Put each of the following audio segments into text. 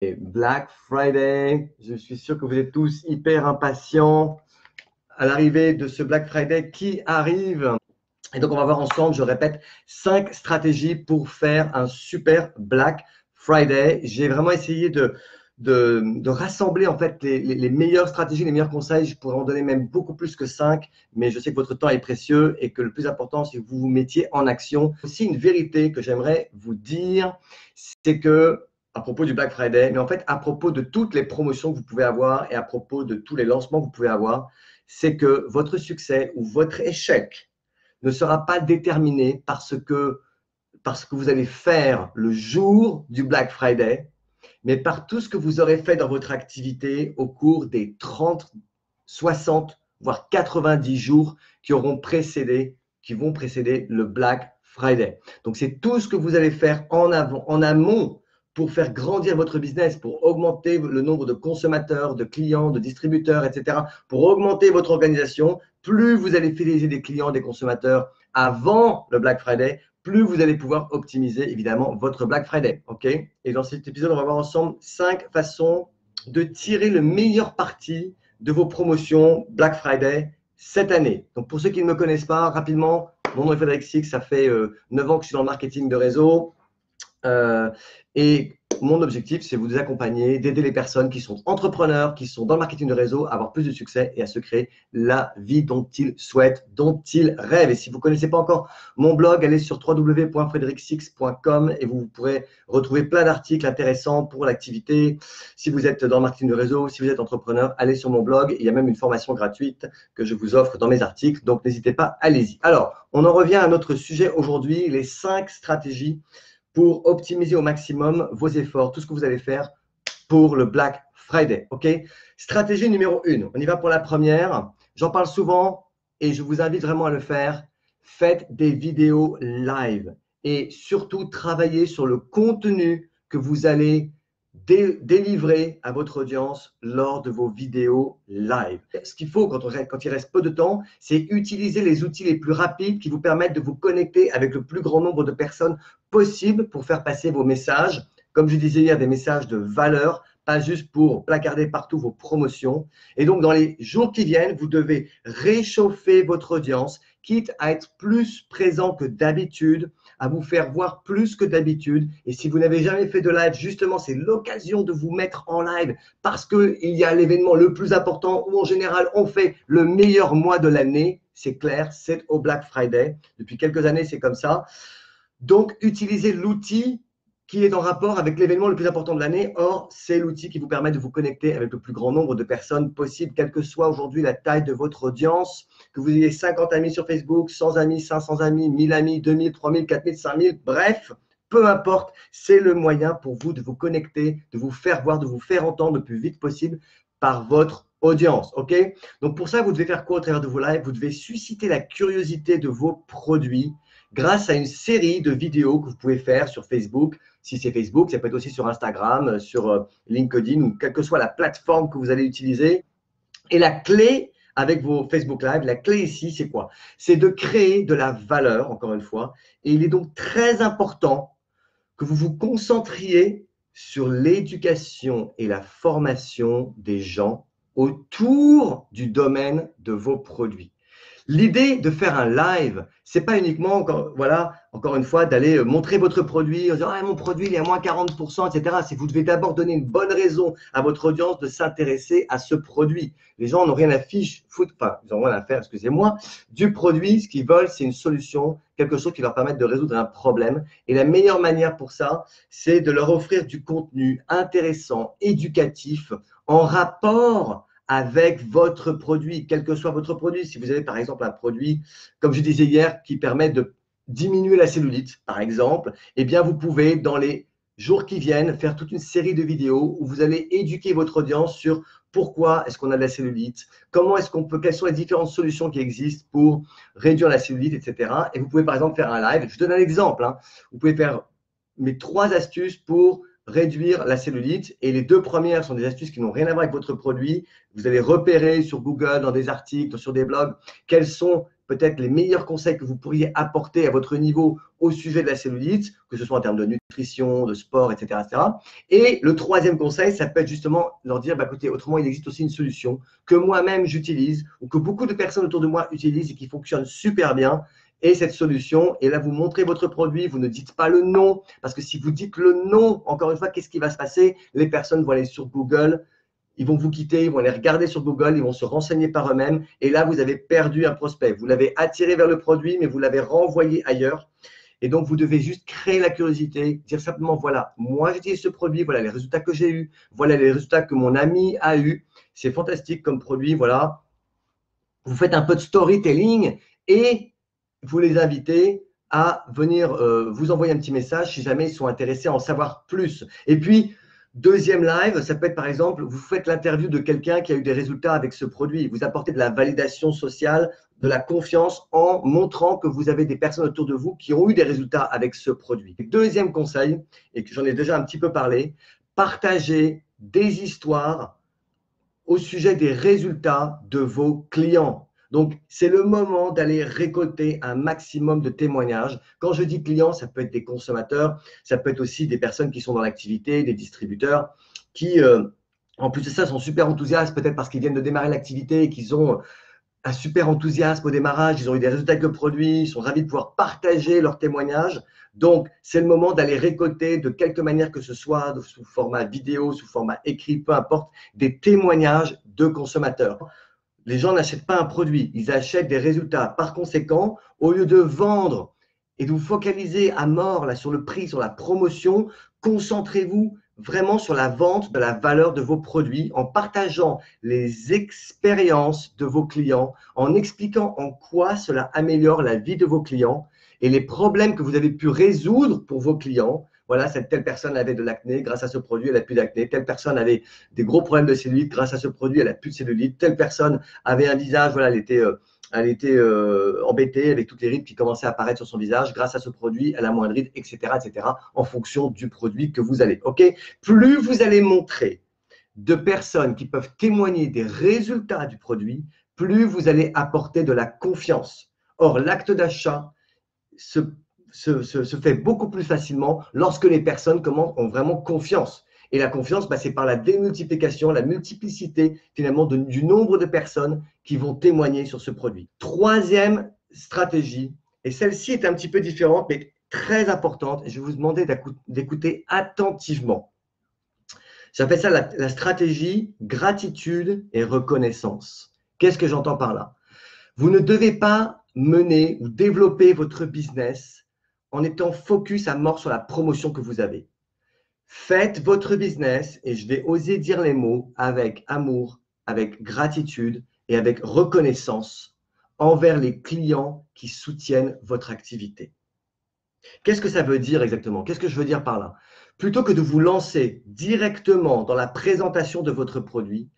Et Black Friday, je suis sûr que vous êtes tous hyper impatients à l'arrivée de ce Black Friday qui arrive. Et donc, on va voir ensemble, je répète, 5 stratégies pour faire un super Black Friday. J'ai vraiment essayé de rassembler en fait les meilleures stratégies, les meilleurs conseils. Je pourrais en donner même beaucoup plus que 5, mais je sais que votre temps est précieux et que le plus important, c'est que vous vous mettiez en action. Aussi, une vérité que j'aimerais vous dire, c'est que à propos du Black Friday, mais en fait à propos de toutes les promotions que vous pouvez avoir et à propos de tous les lancements que vous pouvez avoir, c'est que votre succès ou votre échec ne sera pas déterminé parce que vous allez faire le jour du Black Friday, mais par tout ce que vous aurez fait dans votre activité au cours des 30, 60, voire 90 jours qui auront précédé, qui vont précéder le Black Friday. Donc, c'est tout ce que vous allez faire en avant, en amont pour faire grandir votre business, pour augmenter le nombre de consommateurs, de clients, de distributeurs, etc., pour augmenter votre organisation. Plus vous allez fidéliser des clients, des consommateurs avant le Black Friday, plus vous allez pouvoir optimiser évidemment votre Black Friday. OK? Et dans cet épisode, on va voir ensemble 5 façons de tirer le meilleur parti de vos promotions Black Friday cette année. Donc, pour ceux qui ne me connaissent pas, rapidement, mon nom est Frédéric Six, ça fait 9 ans que je suis dans le marketing de réseau. Et mon objectif, c'est vous accompagner, d'aider les personnes qui sont entrepreneurs, qui sont dans le marketing de réseau, à avoir plus de succès et à se créer la vie dont ils souhaitent, dont ils rêvent. Et si vous ne connaissez pas encore mon blog, allez sur www.fredericsix.com et vous pourrez retrouver plein d'articles intéressants pour l'activité. Si vous êtes dans le marketing de réseau, si vous êtes entrepreneur, allez sur mon blog. Il y a même une formation gratuite que je vous offre dans mes articles. Donc, n'hésitez pas, allez-y. Alors, on en revient à notre sujet aujourd'hui, les 5 stratégies pour optimiser au maximum vos efforts, tout ce que vous allez faire pour le Black Friday. OK? Stratégie numéro 1. On y va pour la première. J'en parle souvent et je vous invite vraiment à le faire. Faites des vidéos live et surtout travaillez sur le contenu que vous allez délivrer à votre audience lors de vos vidéos live. Ce qu'il faut quand il reste peu de temps, c'est utiliser les outils les plus rapides qui vous permettent de vous connecter avec le plus grand nombre de personnes possible pour faire passer vos messages. Comme je disais hier, des messages de valeur, pas juste pour placarder partout vos promotions. Et donc, dans les jours qui viennent, vous devez réchauffer votre audience, quitte à être plus présent que d'habitude, à vous faire voir plus que d'habitude. Et si vous n'avez jamais fait de live, justement, c'est l'occasion de vous mettre en live parce qu'il y a l'événement le plus important où en général on fait le meilleur mois de l'année. C'est clair, c'est au Black Friday. Depuis quelques années, c'est comme ça. Donc, utilisez l'outil qui est en rapport avec l'événement le plus important de l'année. Or, c'est l'outil qui vous permet de vous connecter avec le plus grand nombre de personnes possible, quelle que soit aujourd'hui la taille de votre audience, que vous ayez 50 amis sur Facebook, 100 amis, 500 amis, 1000 amis, 2000, 3000, 4000, 5000, bref, peu importe, c'est le moyen pour vous de vous connecter, de vous faire voir, de vous faire entendre le plus vite possible par votre audience. OK? Donc, pour ça, vous devez faire quoi au travers de vos lives? Vous devez susciter la curiosité de vos produits grâce à une série de vidéos que vous pouvez faire sur Facebook. Si c'est Facebook, ça peut être aussi sur Instagram, sur LinkedIn ou quelle que soit la plateforme que vous allez utiliser. Et la clé avec vos Facebook Live, la clé ici, c'est quoi? C'est de créer de la valeur, encore une fois. Et il est donc très important que vous vous concentriez sur l'éducation et la formation des gens autour du domaine de vos produits. L'idée de faire un live, c'est pas uniquement, encore une fois, d'aller montrer votre produit en disant ah, mon produit il est à moins 40%, etc. C'est vous devez d'abord donner une bonne raison à votre audience de s'intéresser à ce produit. Les gens n'ont rien à foutre, enfin, ils n'ont rien à faire, excusez-moi, du produit. Ce qu'ils veulent, c'est une solution, quelque chose qui leur permette de résoudre un problème. Et la meilleure manière pour ça, c'est de leur offrir du contenu intéressant, éducatif, en rapport avec votre produit, quel que soit votre produit. Si vous avez par exemple un produit, comme je disais hier, qui permet de diminuer la cellulite, par exemple, eh bien vous pouvez, dans les jours qui viennent, faire toute une série de vidéos où vous allez éduquer votre audience sur pourquoi est-ce qu'on a de la cellulite, comment est-ce qu'on peut, quelles sont les différentes solutions qui existent pour réduire la cellulite, etc. Et vous pouvez par exemple faire un live. Je donne un exemple. Vous pouvez faire mes 3 astuces pour réduire la cellulite. Et les 2 premières sont des astuces qui n'ont rien à voir avec votre produit. Vous allez repérer sur Google, dans des articles, sur des blogs, quelles sont peut-être les meilleurs conseils que vous pourriez apporter à votre niveau au sujet de la cellulite, que ce soit en termes de nutrition, de sport, etc. etc. Et le troisième conseil, ça peut être justement leur dire, bah, écoutez, autrement, il existe aussi une solution que moi-même j'utilise ou que beaucoup de personnes autour de moi utilisent et qui fonctionne super bien. Et cette solution, et là, vous montrez votre produit, vous ne dites pas le nom, parce que si vous dites le nom, encore une fois, qu'est-ce qui va se passer? Les personnes vont aller sur Google, ils vont vous quitter, ils vont aller regarder sur Google, ils vont se renseigner par eux-mêmes, et là, vous avez perdu un prospect. Vous l'avez attiré vers le produit, mais vous l'avez renvoyé ailleurs. Et donc, vous devez juste créer la curiosité, dire simplement, voilà, moi, j'utilise ce produit, voilà les résultats que j'ai eus, voilà les résultats que mon ami a eus. C'est fantastique comme produit, voilà. Vous faites un peu de storytelling et vous les invitez à venir vous envoyer un petit message si jamais ils sont intéressés à en savoir plus. Et puis, deuxième live, ça peut être par exemple, vous faites l'interview de quelqu'un qui a eu des résultats avec ce produit. Vous apportez de la validation sociale, de la confiance en montrant que vous avez des personnes autour de vous qui ont eu des résultats avec ce produit. Deuxième conseil, et que j'en ai déjà un petit peu parlé, partagez des histoires au sujet des résultats de vos clients. Donc, c'est le moment d'aller récolter un maximum de témoignages. Quand je dis clients, ça peut être des consommateurs, ça peut être aussi des personnes qui sont dans l'activité, des distributeurs qui, en plus de ça, sont super enthousiastes, peut-être parce qu'ils viennent de démarrer l'activité et qu'ils ont un super enthousiasme au démarrage, ils ont eu des résultats avec le produit, ils sont ravis de pouvoir partager leurs témoignages. Donc, c'est le moment d'aller récolter de quelque manière que ce soit, sous format vidéo, sous format écrit, peu importe, des témoignages de consommateurs. Les gens n'achètent pas un produit, ils achètent des résultats. Par conséquent, au lieu de vendre et de vous focaliser à mort là, sur le prix, sur la promotion, concentrez-vous vraiment sur la vente de la valeur de vos produits en partageant les expériences de vos clients, en expliquant en quoi cela améliore la vie de vos clients et les problèmes que vous avez pu résoudre pour vos clients. Voilà, cette telle personne avait de l'acné, grâce à ce produit, elle n'a plus d'acné. Telle personne avait des gros problèmes de cellulite, grâce à ce produit, elle n'a plus de cellulite. Telle personne avait un visage, voilà, elle était embêtée avec toutes les rides qui commençaient à apparaître sur son visage. Grâce à ce produit, elle a moins de rides, etc., en fonction du produit que vous allez. OK? Plus vous allez montrer de personnes qui peuvent témoigner des résultats du produit, plus vous allez apporter de la confiance. Or, l'acte d'achat se fait beaucoup plus facilement lorsque les personnes ont vraiment confiance. Et la confiance, c'est par la démultiplication, la multiplicité finalement du nombre de personnes qui vont témoigner sur ce produit. Troisième stratégie, et celle-ci est un petit peu différente, mais très importante, et je vais vous demander d'écouter attentivement. J'appelle ça la stratégie gratitude et reconnaissance. Qu'est-ce que j'entends par là? Vous ne devez pas mener ou développer votre business en étant focus à mort sur la promotion que vous avez. Faites votre business, et je vais oser dire les mots, avec amour, avec gratitude et avec reconnaissance envers les clients qui soutiennent votre activité. Qu'est-ce que ça veut dire exactement? Qu'est-ce que je veux dire par là? Plutôt que de vous lancer directement dans la présentation de votre produit,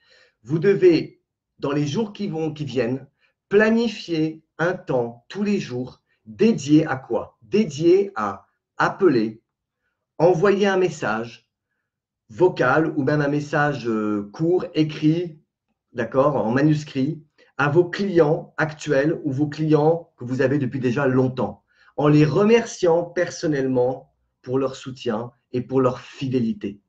vous devez, dans les jours qui viennent, planifier un temps tous les jours dédié à quoi? Dédié à appeler, envoyer un message vocal ou même un message court, écrit, d'accord, en manuscrit, à vos clients actuels ou vos clients que vous avez depuis déjà longtemps, en les remerciant personnellement pour leur soutien et pour leur fidélité.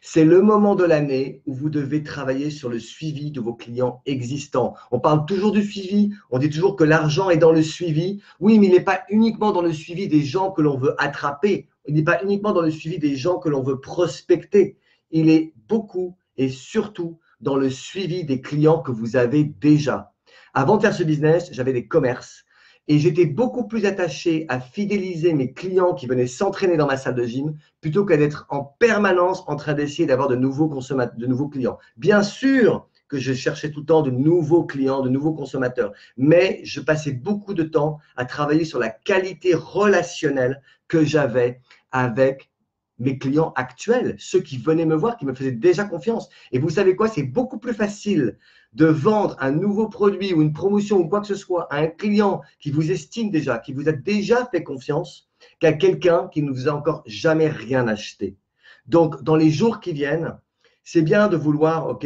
C'est le moment de l'année où vous devez travailler sur le suivi de vos clients existants. On parle toujours du suivi, on dit toujours que l'argent est dans le suivi. Oui, mais il n'est pas uniquement dans le suivi des gens que l'on veut attraper. Il n'est pas uniquement dans le suivi des gens que l'on veut prospecter. Il est beaucoup et surtout dans le suivi des clients que vous avez déjà. Avant de faire ce business, j'avais des commerces et j'étais beaucoup plus attaché à fidéliser mes clients qui venaient s'entraîner dans ma salle de gym plutôt qu'à d'être en permanence en train d'essayer d'avoir de nouveaux clients. Bien sûr que je cherchais tout le temps de nouveaux clients, de nouveaux consommateurs, mais je passais beaucoup de temps à travailler sur la qualité relationnelle que j'avais avec mes clients actuels, ceux qui venaient me voir, qui me faisaient déjà confiance. Et vous savez quoi? C'est beaucoup plus facile de vendre un nouveau produit ou une promotion ou quoi que ce soit à un client qui vous estime déjà, qui vous a déjà fait confiance, qu'à quelqu'un qui ne vous a encore jamais rien acheté. Donc, dans les jours qui viennent, c'est bien de vouloir,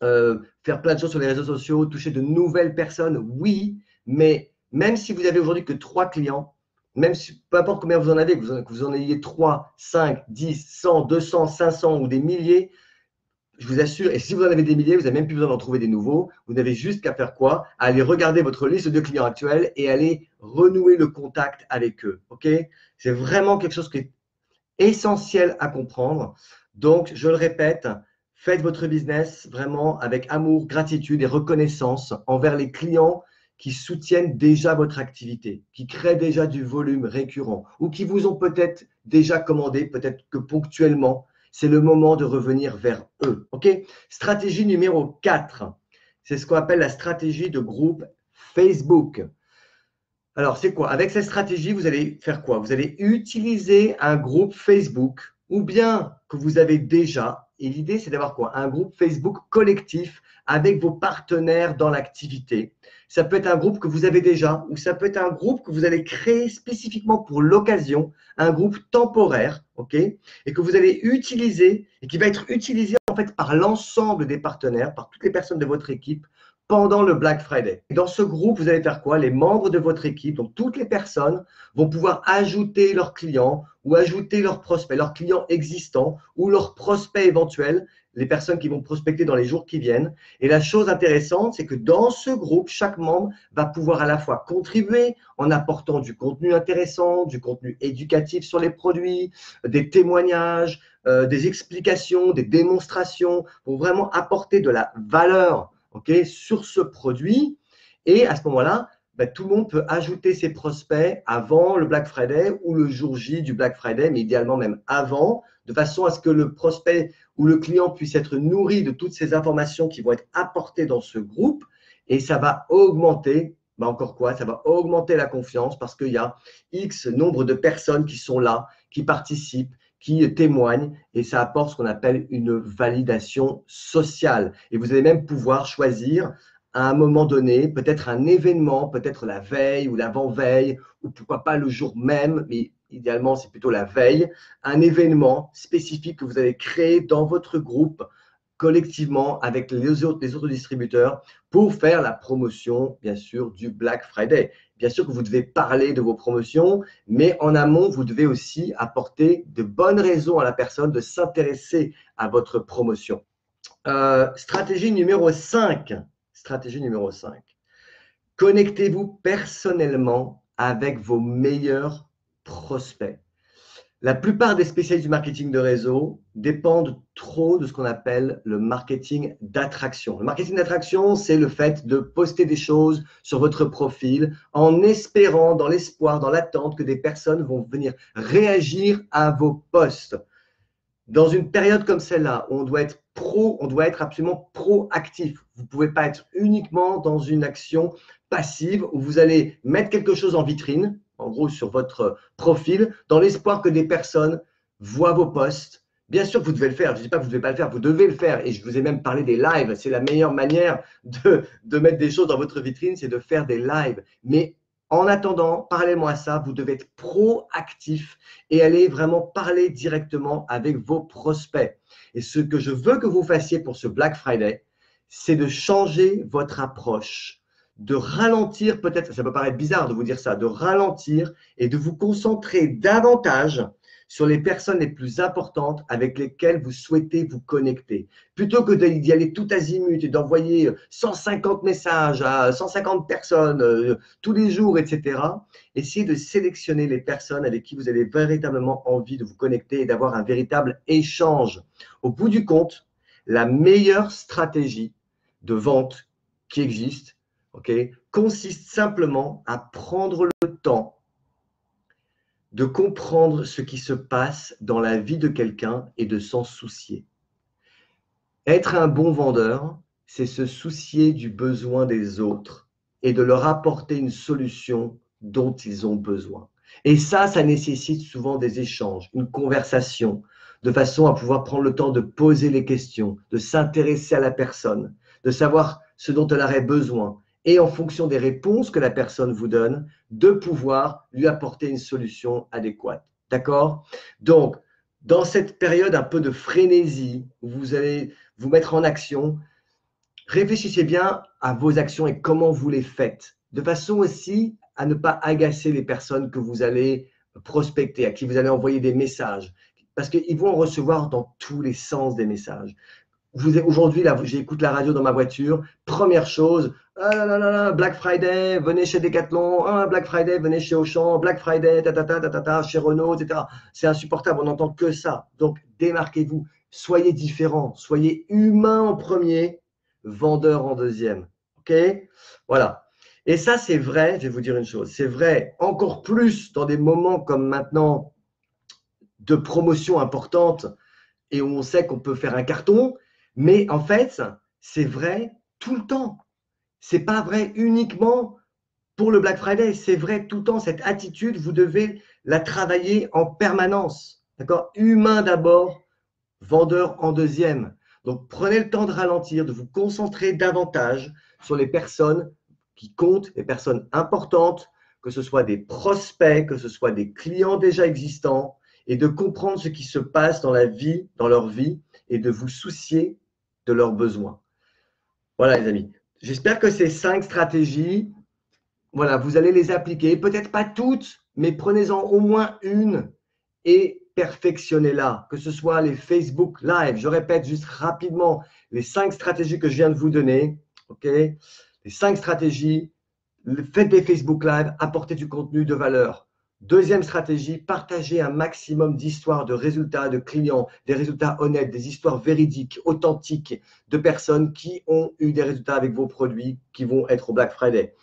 faire plein de choses sur les réseaux sociaux, toucher de nouvelles personnes, oui, Mais même si vous avez aujourd'hui que 3 clients, même si, peu importe combien vous en avez, que vous en ayez 3, 5, 10, 100, 200, 500 ou des milliers, je vous assure, et si vous en avez des milliers, vous n'avez même plus besoin d'en trouver des nouveaux. Vous n'avez juste qu'à faire quoi? Aller regarder votre liste de clients actuels et aller renouer le contact avec eux. Ok? C'est vraiment quelque chose qui est essentiel à comprendre. Donc, je le répète, faites votre business vraiment avec amour, gratitude et reconnaissance envers les clients qui soutiennent déjà votre activité, qui créent déjà du volume récurrent ou qui vous ont peut-être déjà commandé, peut-être que ponctuellement. C'est le moment de revenir vers eux. Ok? Stratégie numéro 4, c'est ce qu'on appelle la stratégie de groupe Facebook. Alors, c'est quoi? Avec cette stratégie, vous allez faire quoi? Vous allez utiliser un groupe Facebook ou bien que vous avez déjà. Et l'idée, c'est d'avoir quoi? Un groupe Facebook collectif avec vos partenaires dans l'activité. Ça peut être un groupe que vous avez déjà ou ça peut être un groupe que vous allez créer spécifiquement pour l'occasion, un groupe temporaire, ok? Et que vous allez utiliser et qui va être utilisé en fait par l'ensemble des partenaires, par toutes les personnes de votre équipe pendant le Black Friday. Et dans ce groupe, vous allez faire quoi? Les membres de votre équipe, donc toutes les personnes, vont pouvoir ajouter leurs clients ou ajouter leurs prospects, leurs clients existants ou leurs prospects éventuels, les personnes qui vont prospecter dans les jours qui viennent. Et la chose intéressante, c'est que dans ce groupe, chaque membre va pouvoir à la fois contribuer en apportant du contenu intéressant, du contenu éducatif sur les produits, des témoignages, des explications, des démonstrations, pour vraiment apporter de la valeur sur ce produit. Et à ce moment-là, tout le monde peut ajouter ses prospects avant le Black Friday ou le jour J du Black Friday, mais idéalement même avant, de façon à ce que le prospect ou le client puisse être nourri de toutes ces informations qui vont être apportées dans ce groupe. Et ça va augmenter, encore quoi? Ça va augmenter la confiance parce qu'il y a X nombre de personnes qui sont là, qui participent, qui témoignent et ça apporte ce qu'on appelle une validation sociale. Et vous allez même pouvoir choisir à un moment donné, peut-être un événement, peut-être la veille ou l'avant-veille, ou pourquoi pas le jour même, mais idéalement c'est plutôt la veille, un événement spécifique que vous allez créer dans votre groupe collectivement avec les autres distributeurs pour faire la promotion, bien sûr, du Black Friday. Bien sûr que vous devez parler de vos promotions, mais en amont, vous devez aussi apporter de bonnes raisons à la personne de s'intéresser à votre promotion. Stratégie numéro 5. Stratégie numéro 5. Connectez-vous personnellement avec vos meilleurs prospects. La plupart des spécialistes du marketing de réseau dépendent trop de ce qu'on appelle le marketing d'attraction. Le marketing d'attraction, c'est le fait de poster des choses sur votre profil en espérant, dans l'espoir, dans l'attente que des personnes vont venir réagir à vos posts. Dans une période comme celle-là, où on doit être absolument proactif. Vous ne pouvez pas être uniquement dans une action passive où vous allez mettre quelque chose en vitrine, en gros sur votre profil, dans l'espoir que des personnes voient vos posts. Bien sûr que vous devez le faire, je ne dis pas que vous ne devez pas le faire, vous devez le faire. Et je vous ai même parlé des lives, c'est la meilleure manière de mettre des choses dans votre vitrine, c'est de faire des lives. Mais en attendant, parallèlement à ça, vous devez être proactif et aller vraiment parler directement avec vos prospects. Et ce que je veux que vous fassiez pour ce Black Friday, c'est de changer votre approche, de ralentir, peut-être, ça peut paraître bizarre de vous dire ça, de ralentir et de vous concentrer davantage sur les personnes les plus importantes avec lesquelles vous souhaitez vous connecter. Plutôt que d'y aller tout azimut et d'envoyer 150 messages à 150 personnes tous les jours, etc., essayez de sélectionner les personnes avec qui vous avez véritablement envie de vous connecter et d'avoir un véritable échange. Au bout du compte, la meilleure stratégie de vente qui existe, consiste simplement à prendre le temps de comprendre ce qui se passe dans la vie de quelqu'un et de s'en soucier. Être un bon vendeur, c'est se soucier du besoin des autres et de leur apporter une solution dont ils ont besoin. Et ça nécessite souvent des échanges, une conversation, de façon à pouvoir prendre le temps de poser les questions, de s'intéresser à la personne, de savoir ce dont elle aurait besoin et en fonction des réponses que la personne vous donne, de pouvoir lui apporter une solution adéquate. D'accord? Donc, dans cette période un peu de frénésie, où vous allez vous mettre en action, réfléchissez bien à vos actions et comment vous les faites. de façon aussi à ne pas agacer les personnes que vous allez prospecter, à qui vous allez envoyer des messages. Parce qu'ils vont en recevoir dans tous les sens des messages. Aujourd'hui, là, j'écoute la radio dans ma voiture. Première chose, ah là là là là, Black Friday, venez chez Decathlon. Ah, Black Friday, venez chez Auchan. Black Friday, chez Renault, etc. C'est insupportable, on n'entend que ça. Donc, démarquez-vous, soyez différents, soyez humain en premier, vendeur en deuxième. OK? Voilà. Et ça, c'est vrai, je vais vous dire une chose, c'est vrai encore plus dans des moments comme maintenant de promotion importante et où on sait qu'on peut faire un carton, mais en fait, c'est vrai tout le temps. C'est pas vrai uniquement pour le Black Friday, c'est vrai tout le temps. Cette attitude, vous devez la travailler en permanence. D'accord? Humain d'abord, vendeur en deuxième. Donc, prenez le temps de ralentir, de vous concentrer davantage sur les personnes qui comptent, les personnes importantes, que ce soit des prospects, que ce soit des clients déjà existants, et de comprendre ce qui se passe dans la vie, dans leur vie, et de vous soucier de leurs besoins. Voilà, les amis. J'espère que ces 5 stratégies, voilà, vous allez les appliquer. Peut-être pas toutes, mais prenez-en au moins une et perfectionnez-la. Que ce soit les Facebook Live. Je répète juste rapidement les 5 stratégies que je viens de vous donner. OK? Les 5 stratégies. Faites des Facebook Live, apportez du contenu de valeur. Deuxième stratégie, partagez un maximum d'histoires, de résultats, de clients, des résultats honnêtes, des histoires véridiques, authentiques, de personnes qui ont eu des résultats avec vos produits qui vont être au Black Friday.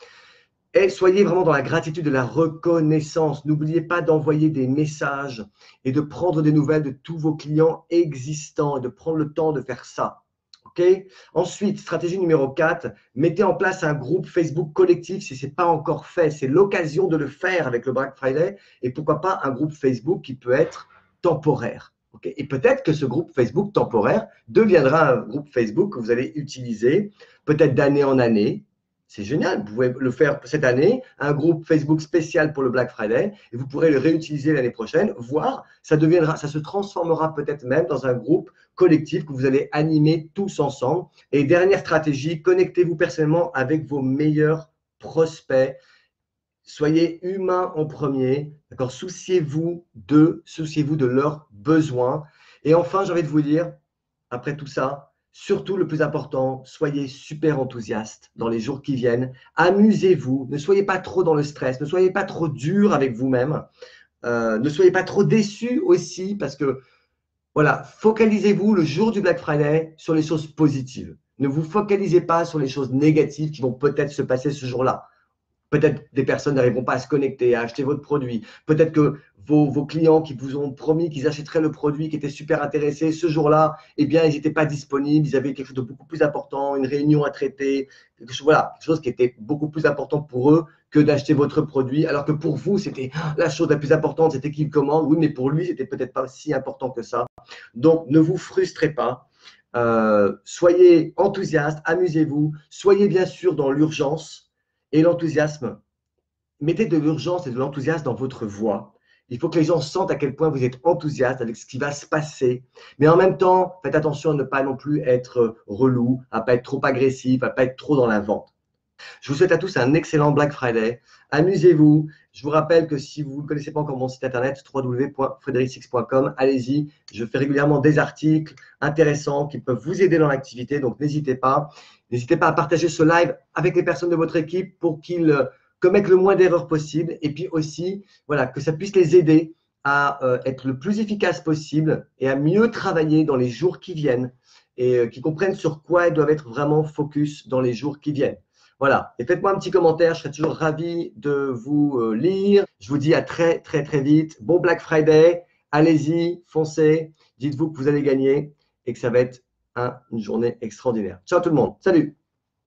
Et soyez vraiment dans la gratitude de la reconnaissance. N'oubliez pas d'envoyer des messages et de prendre des nouvelles de tous vos clients existants et de prendre le temps de faire ça. Okay. Ensuite, stratégie numéro 4, mettez en place un groupe Facebook collectif si ce n'est pas encore fait. C'est l'occasion de le faire avec le Black Friday et pourquoi pas un groupe Facebook qui peut être temporaire. Okay. Et peut-être que ce groupe Facebook temporaire deviendra un groupe Facebook que vous allez utiliser peut-être d'année en année. C'est génial, vous pouvez le faire cette année, un groupe Facebook spécial pour le Black Friday, et vous pourrez le réutiliser l'année prochaine, voire ça se transformera peut-être même dans un groupe collectif que vous allez animer tous ensemble. Et dernière stratégie, connectez-vous personnellement avec vos meilleurs prospects. Soyez humain en premier, d'accord? Souciez-vous de leurs besoins. Et enfin, j'ai envie de vous dire, après tout ça, surtout le plus important, soyez super enthousiaste dans les jours qui viennent. Amusez-vous, ne soyez pas trop dans le stress, ne soyez pas trop dur avec vous-même, ne soyez pas trop déçus aussi parce que voilà, focalisez-vous le jour du Black Friday sur les choses positives. Ne vous focalisez pas sur les choses négatives qui vont peut-être se passer ce jour-là. Peut-être des personnes n'arriveront pas à se connecter, à acheter votre produit. Peut-être que vos clients qui vous ont promis qu'ils achèteraient le produit, qui étaient super intéressés, ce jour-là, eh bien, ils n'étaient pas disponibles. Ils avaient quelque chose de beaucoup plus important, une réunion à traiter, quelque chose qui était beaucoup plus important pour eux que d'acheter votre produit. Alors que pour vous, c'était la chose la plus importante, c'était qu'il commande. Oui, mais pour lui, c'était peut-être pas si important que ça. Donc, ne vous frustrez pas. Soyez enthousiastes, amusez-vous. Soyez bien sûr dans l'urgence. Et l'enthousiasme, mettez de l'urgence et de l'enthousiasme dans votre voix. Il faut que les gens sentent à quel point vous êtes enthousiaste avec ce qui va se passer. Mais en même temps, faites attention à ne pas non plus être relou, à ne pas être trop agressif, à ne pas être trop dans la vente. Je vous souhaite à tous un excellent Black Friday. Amusez-vous. Je vous rappelle que si vous ne connaissez pas encore mon site internet, www.fredericsix.com, allez-y. Je fais régulièrement des articles intéressants qui peuvent vous aider dans l'activité. Donc, n'hésitez pas. N'hésitez pas à partager ce live avec les personnes de votre équipe pour qu'ils commettent le moins d'erreurs possible. Et puis aussi, voilà, que ça puisse les aider à être le plus efficace possible et à mieux travailler dans les jours qui viennent et qu'ils comprennent sur quoi ils doivent être vraiment focus dans les jours qui viennent. Voilà. Et faites-moi un petit commentaire. Je serai toujours ravi de vous lire. Je vous dis à très, très, très vite. Bon Black Friday. Allez-y, foncez. Dites-vous que vous allez gagner et que ça va être une journée extraordinaire. Ciao tout le monde. Salut.